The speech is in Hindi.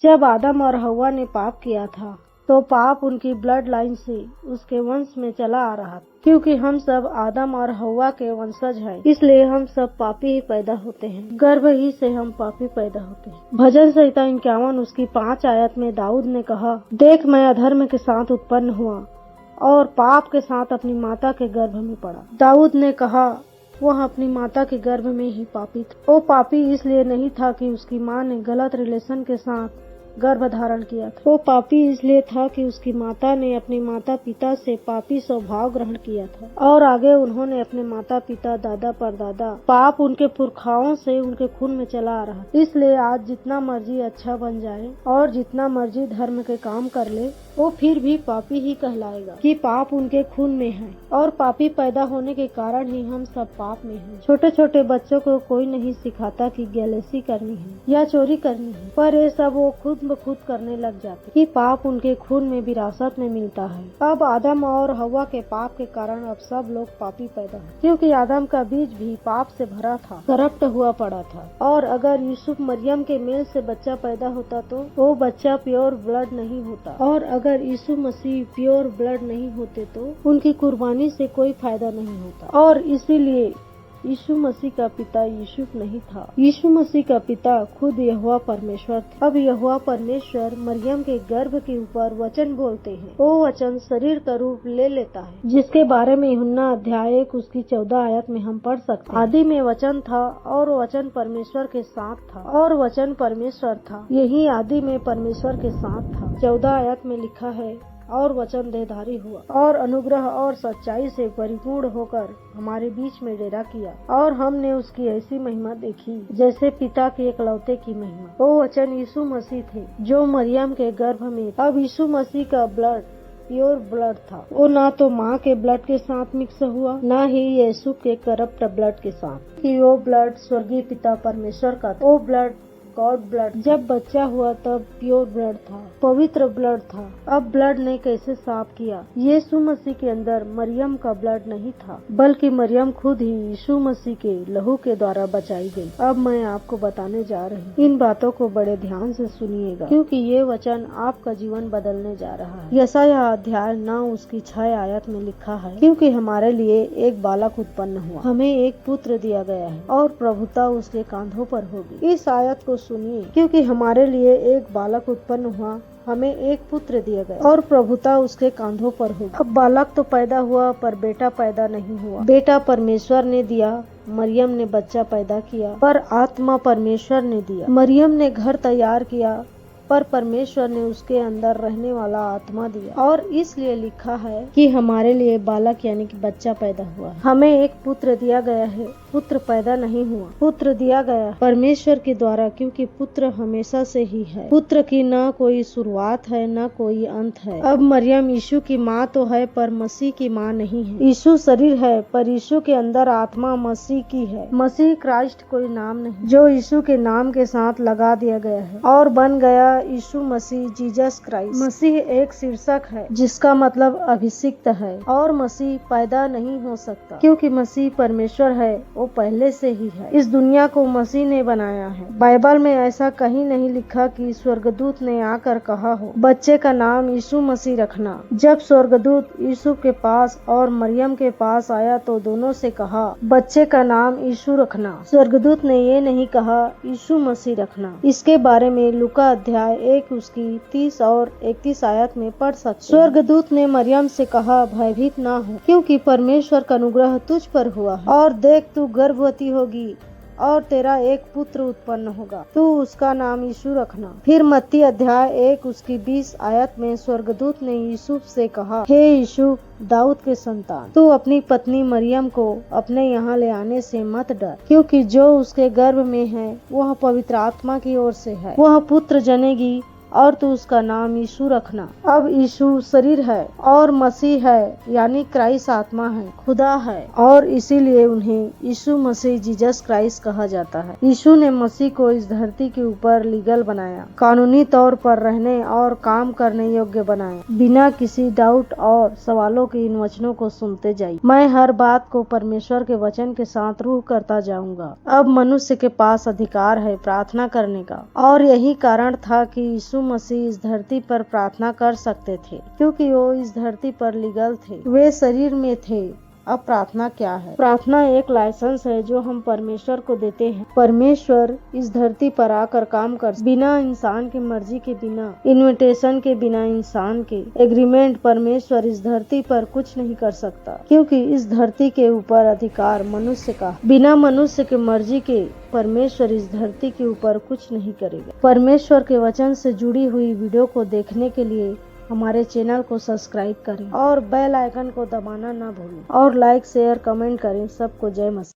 जब आदम और हव्वा ने पाप किया था तो पाप उनकी ब्लड लाइन से उसके वंश में चला आ रहा था। क्योंकि हम सब आदम और हव्वा के वंशज हैं, इसलिए हम सब पापी ही पैदा होते हैं। गर्भ ही से हम पापी पैदा होते हैं। भजन संहिता 51 उसकी 5 आयत में दाऊद ने कहा, देख मैं अधर्म के साथ उत्पन्न हुआ और पाप के साथ अपनी माता के गर्भ में पड़ा। दाऊद ने कहा वह अपनी माता के गर्भ में ही पापी था। वो पापी इसलिए नहीं था कि उसकी माँ ने गलत रिलेशन के साथ गर्भ धारण किया था। वो पापी इसलिए था कि उसकी माता ने अपने माता पिता से पापी स्वभाव ग्रहण किया था और आगे उन्होंने अपने माता पिता दादा परदादा पाप उनके पुरखाओं से उनके खून में चला आ रहा। इसलिए आज जितना मर्जी अच्छा बन जाए और जितना मर्जी धर्म के काम कर ले, वो फिर भी पापी ही कहलाएगा कि पाप उनके खून में है और पापी पैदा होने के कारण ही हम सब पाप में हैं। छोटे छोटे बच्चों को कोई नहीं सिखाता कि गैलेसी करनी है या चोरी करनी है, पर ये सब वो खुद ब खुद करने लग जाते कि पाप उनके खून में विरासत में मिलता है। अब आदम और हव्वा के पाप के कारण अब सब लोग पापी पैदा हैं, क्योंकि आदम का बीज भी पाप से भरा था, करप्ट हुआ पड़ा था। और अगर यूसुफ मरियम के मेल से बच्चा पैदा होता तो वो बच्चा प्योर ब्लड नहीं होता, और अगर यीशु मसीह प्योर ब्लड नहीं होते तो उनकी कुर्बानी से कोई फायदा नहीं होता। और इसीलिए यीशु मसीह का पिता यूसुफ नहीं था, यीशु मसीह का पिता खुद यहोवा परमेश्वर था। अब यहोवा परमेश्वर मरियम के गर्भ के ऊपर वचन बोलते हैं। वो वचन शरीर का रूप ले लेता है, जिसके बारे में यूहन्ना अध्याय 1 उसकी 14 आयत में हम पढ़ सकते हैं। आदि में वचन था और वचन परमेश्वर के साथ था और वचन परमेश्वर था। यही आदि में परमेश्वर के साथ था। 14 आयत में लिखा है, और वचन देहधारी हुआ और अनुग्रह और सच्चाई से परिपूर्ण होकर हमारे बीच में डेरा किया, और हमने उसकी ऐसी महिमा देखी जैसे पिता के एकलौते की महिमा। वो वचन यीशु मसीह थे जो मरियम के गर्भ में। अब यीशु मसीह का ब्लड प्योर ब्लड था। वो ना तो माँ के ब्लड के साथ मिक्स हुआ, ना ही यीशु के करप्ट ब्लड के साथ। कि वो ब्लड स्वर्गीय पिता परमेश्वर का था। वो ब्लड गॉड ब्लड। जब बच्चा हुआ तब प्योर ब्लड था, पवित्र ब्लड था। अब ब्लड ने कैसे साफ किया? यीशु मसीह के अंदर मरियम का ब्लड नहीं था, बल्कि मरियम खुद ही यीशु मसीह के लहू के द्वारा बचाई गई। अब मैं आपको बताने जा रही हूँ, इन बातों को बड़े ध्यान से सुनिएगा, क्योंकि ये वचन आपका जीवन बदलने जा रहा है। यशायाह अध्याय 9 उसकी 6 आयत में लिखा है, क्योंकि हमारे लिए एक बालक उत्पन्न हुआ, हमें एक पुत्र दिया गया है और प्रभुता उसके कांधों पर होगी। इस आयत को सुनिए, क्योंकि हमारे लिए एक बालक उत्पन्न हुआ, हमें एक पुत्र दिया गया और प्रभुता उसके कांधों पर होगी। अब बालक तो पैदा हुआ पर बेटा पैदा नहीं हुआ। बेटा परमेश्वर ने दिया, मरियम ने बच्चा पैदा किया, पर आत्मा परमेश्वर ने दिया। मरियम ने घर तैयार किया, पर परमेश्वर ने उसके अंदर रहने वाला आत्मा दिया। और इसलिए लिखा है कि हमारे लिए बालक यानी कि बच्चा पैदा हुआ है, हमें एक पुत्र दिया गया है। पुत्र पैदा नहीं हुआ, पुत्र दिया गया परमेश्वर के द्वारा, क्योंकि पुत्र हमेशा से ही है। पुत्र की न कोई शुरुआत है न कोई अंत है। अब मरियम यीशु की माँ तो है पर मसीह की माँ नहीं है। यीशु शरीर है पर यीशु के अंदर आत्मा मसीह की है। मसीह क्राइस्ट कोई नाम नहीं जो यीशु के नाम के साथ लगा दिया गया है और बन गया यीशु मसीह, जीसस क्राइस्ट। मसीह एक शीर्षक है जिसका मतलब अभिषिक्त है, और मसीह पैदा नहीं हो सकता क्योंकि मसीह परमेश्वर है, वो पहले से ही है। इस दुनिया को मसीह ने बनाया है। बाइबल में ऐसा कहीं नहीं लिखा कि स्वर्गदूत ने आकर कहा हो बच्चे का नाम यीशु मसीह रखना। जब स्वर्गदूत यूसुफ के पास और मरियम के पास आया तो दोनों से कहा बच्चे का नाम यीशु रखना। स्वर्गदूत ने ये नहीं कहा यीशु मसीह रखना। इसके बारे में लूका अध्याय 1 उसकी 30 और 31 आयत में पढ़ सकते। स्वर्गदूत ने मरियम से कहा भयभीत ना हो, क्योंकि परमेश्वर का अनुग्रह तुझ पर हुआ है, और देख तू गर्भवती होगी और तेरा एक पुत्र उत्पन्न होगा, तू उसका नाम यीशु रखना। फिर मत्ती अध्याय 1 उसकी 20 आयत में स्वर्गदूत ने यूसुफ से कहा हे यीशु दाऊद के संतान, तू अपनी पत्नी मरियम को अपने यहाँ ले आने से मत डर, क्योंकि जो उसके गर्भ में है वह पवित्र आत्मा की ओर से है। वह पुत्र जनेगी और तू उसका नाम यीशु रखना। अब यीशु शरीर है और मसीह है, यानी क्राइस्ट आत्मा है, खुदा है, और इसीलिए उन्हें यीशु मसीह जीसस क्राइस्ट कहा जाता है। यीशु ने मसीह को इस धरती के ऊपर लीगल बनाया, कानूनी तौर पर रहने और काम करने योग्य बनाया। बिना किसी डाउट और सवालों के इन वचनों को सुनते जाइए। मैं हर बात को परमेश्वर के वचन के साथ रूह करता जाऊंगा। अब मनुष्य के पास अधिकार है प्रार्थना करने का, और यही कारण था कि यीशु मसीह इस धरती पर प्रार्थना कर सकते थे, क्योंकि वो इस धरती पर लीगल थे, वे शरीर में थे। अब प्रार्थना क्या है? प्रार्थना एक लाइसेंस है जो हम परमेश्वर को देते हैं। परमेश्वर इस धरती पर आकर काम कर, बिना इंसान की मर्जी के, बिना इन्विटेशन के, बिना इंसान के एग्रीमेंट, परमेश्वर इस धरती पर कुछ नहीं कर सकता, क्योंकि इस धरती के ऊपर अधिकार मनुष्य का। बिना मनुष्य के मर्जी के परमेश्वर इस धरती के ऊपर कुछ नहीं करेगा। परमेश्वर के वचन से जुड़ी हुई वीडियो को देखने के लिए हमारे चैनल को सब्सक्राइब करें और बेल आइकन को दबाना ना भूलें, और लाइक, शेयर, कमेंट करें। सबको जय मसीह।